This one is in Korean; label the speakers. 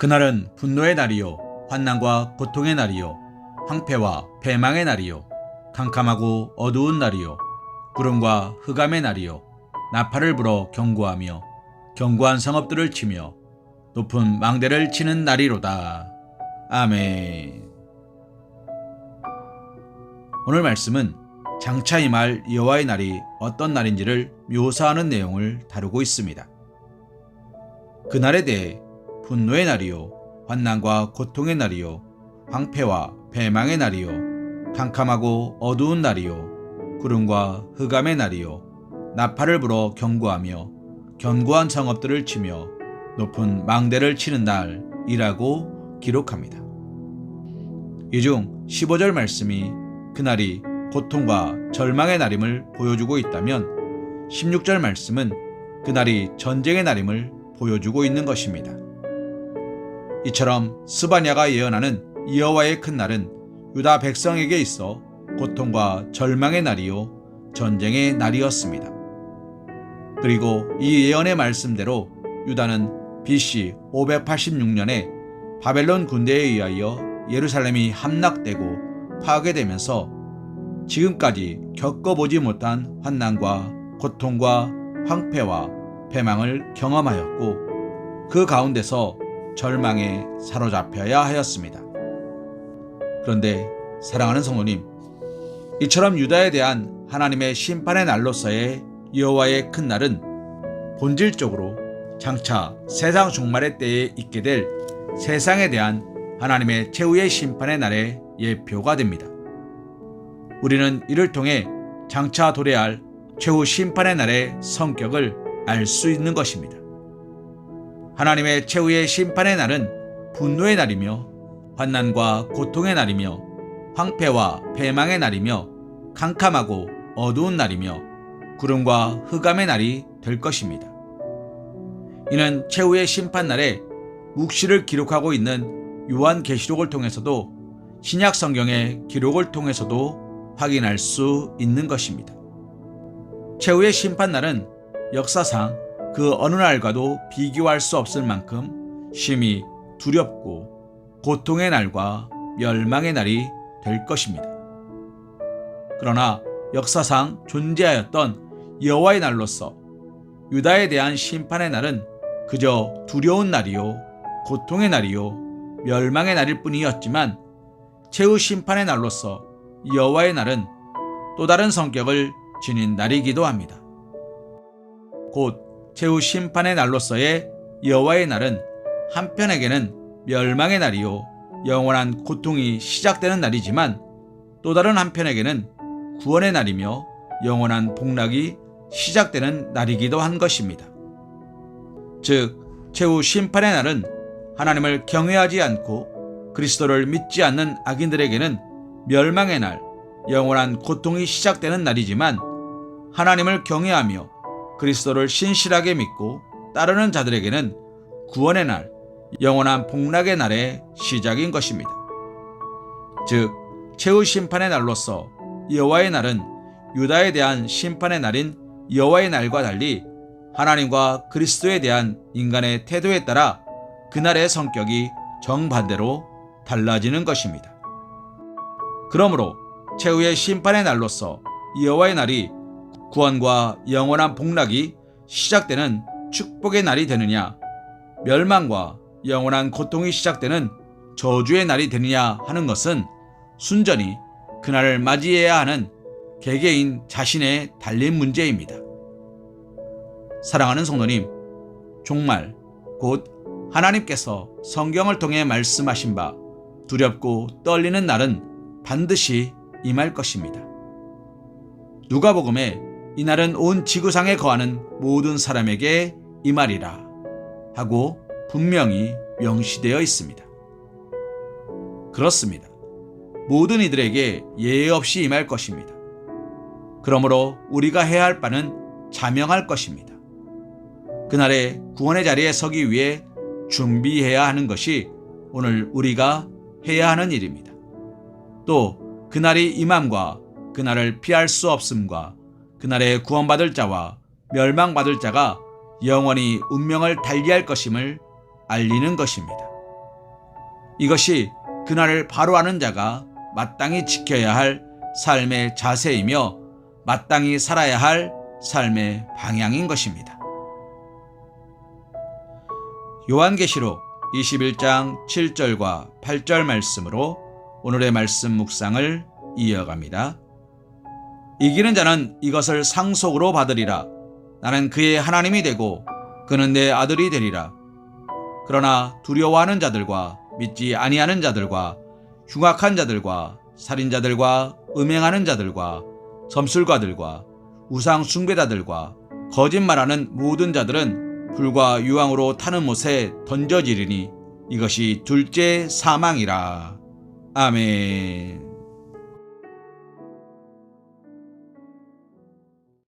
Speaker 1: 그날은 분노의 날이요 환난과 고통의 날이요 황폐와 패망의 날이요 캄캄하고 어두운 날이요 구름과 흑암의 날이요 나팔을 불어 경고하며 견고한 성읍들을 치며 높은 망대를 치는 날이로다. 아멘. 오늘 말씀은 장차 임할 여호와의 날이 어떤 날인지를 묘사하는 내용을 다루고 있습니다. 그날에 대해 분노의 날이요 환난과 고통의 날이요 황폐와 패망의 날이요 캄캄하고 어두운 날이요 구름과 흑암의 날이요 나팔을 불어 경고하며 견고한 성읍들을 치며 높은 망대를 치는 날이라고 기록합니다. 이 중 15절 말씀이 그날이 고통과 절망의 날임을 보여주고 있다면 16절 말씀은 그날이 전쟁의 날임을 보여주고 있는 것입니다. 이처럼 스바냐가 예언하는 여호와의 큰 날은 유다 백성에게 있어 고통과 절망의 날이요 전쟁의 날이었습니다. 그리고 이 예언의 말씀대로 유다는 BC 586년에 바벨론 군대에 의하여 예루살렘이 함락되고 파괴되면서 지금까지 겪어보지 못한 환난과 고통과 황폐와 패망을 경험하였고 그 가운데서 절망에 사로잡혀야 하였습니다. 그런데 사랑하는 성도님, 이처럼 유다에 대한 하나님의 심판의 날로서의 여호와의 큰 날은 본질적으로 장차 세상 종말의 때에 있게 될 세상에 대한 하나님의 최후의 심판의 날의 예표가 됩니다. 우리는 이를 통해 장차 도래할 최후 심판의 날의 성격을 알 수 있는 것입니다. 하나님의 최후의 심판의 날은 분노의 날이며 환난과 고통의 날이며 황폐와 패망의 날이며 캄캄하고 어두운 날이며 구름과 흑암의 날이 될 것입니다. 이는 최후의 심판날에 묵시를 기록하고 있는 요한계시록을 통해서도 신약 성경의 기록을 통해서도 확인할 수 있는 것입니다. 최후의 심판날은 역사상 그 어느 날과도 비교할 수 없을 만큼 심히 두렵고 고통의 날과 멸망의 날이 될 것입니다. 그러나 역사상 존재하였던 여호와의 날로서 유다에 대한 심판의 날은 그저 두려운 날이요 고통의 날이요 멸망의 날일 뿐이었지만 최후 심판의 날로서 여호와의 날은 또 다른 성격을 지닌 날이기도 합니다. 곧 최후 심판의 날로서의 여호와의 날은 한편에게는 멸망의 날이요 영원한 고통이 시작되는 날이지만 또 다른 한편에게는 구원의 날이며 영원한 복락이 시작되는 날이기도 한 것입니다. 즉 최후 심판의 날은 하나님을 경외하지 않고 그리스도를 믿지 않는 악인들에게는 멸망의 날, 영원한 고통이 시작되는 날이지만 하나님을 경외하며 그리스도를 신실하게 믿고 따르는 자들에게는 구원의 날, 영원한 복락의 날의 시작인 것입니다. 즉 최후 심판의 날로서 여호와의 날은 유다에 대한 심판의 날인 여호와의 날과 달리 하나님과 그리스도에 대한 인간의 태도에 따라 그날의 성격이 정반대로 달라지는 것입니다. 그러므로 최후의 심판의 날로서 여호와의 날이 구원과 영원한 복락이 시작되는 축복의 날이 되느냐, 멸망과 영원한 고통이 시작되는 저주의 날이 되느냐 하는 것은 순전히 그날을 맞이해야 하는 개개인 자신에 달린 문제입니다. 사랑하는 성도님, 종말, 곧 하나님께서 성경을 통해 말씀하신 바 두렵고 떨리는 날은 반드시 임할 것입니다. 누가복음에 이날은 온 지구상에 거하는 모든 사람에게 임하리라 하고 분명히 명시되어 있습니다. 그렇습니다. 모든 이들에게 예외 없이 임할 것입니다. 그러므로 우리가 해야 할 바는 자명할 것입니다. 그날의 구원의 자리에 서기 위해 준비해야 하는 것이 오늘 우리가 해야 하는 일입니다. 또 그날이 임함과 그날을 피할 수 없음과 그날에 구원받을 자와 멸망받을 자가 영원히 운명을 달리할 것임을 알리는 것입니다. 이것이 그날을 바로 아는 자가 마땅히 지켜야 할 삶의 자세이며 마땅히 살아야 할 삶의 방향인 것입니다. 요한계시록 21장 7절과 8절 말씀으로 오늘의 말씀 묵상을 이어갑니다. 이기는 자는 이것을 상속으로 받으리라. 나는 그의 하나님이 되고 그는 내 아들이 되리라. 그러나 두려워하는 자들과 믿지 아니하는 자들과 흉악한 자들과 살인자들과 음행하는 자들과 점술가들과 우상 숭배자들과 거짓말하는 모든 자들은 불과 유황으로 타는 못에 던져지리니 이것이 둘째 사망이라. 아멘.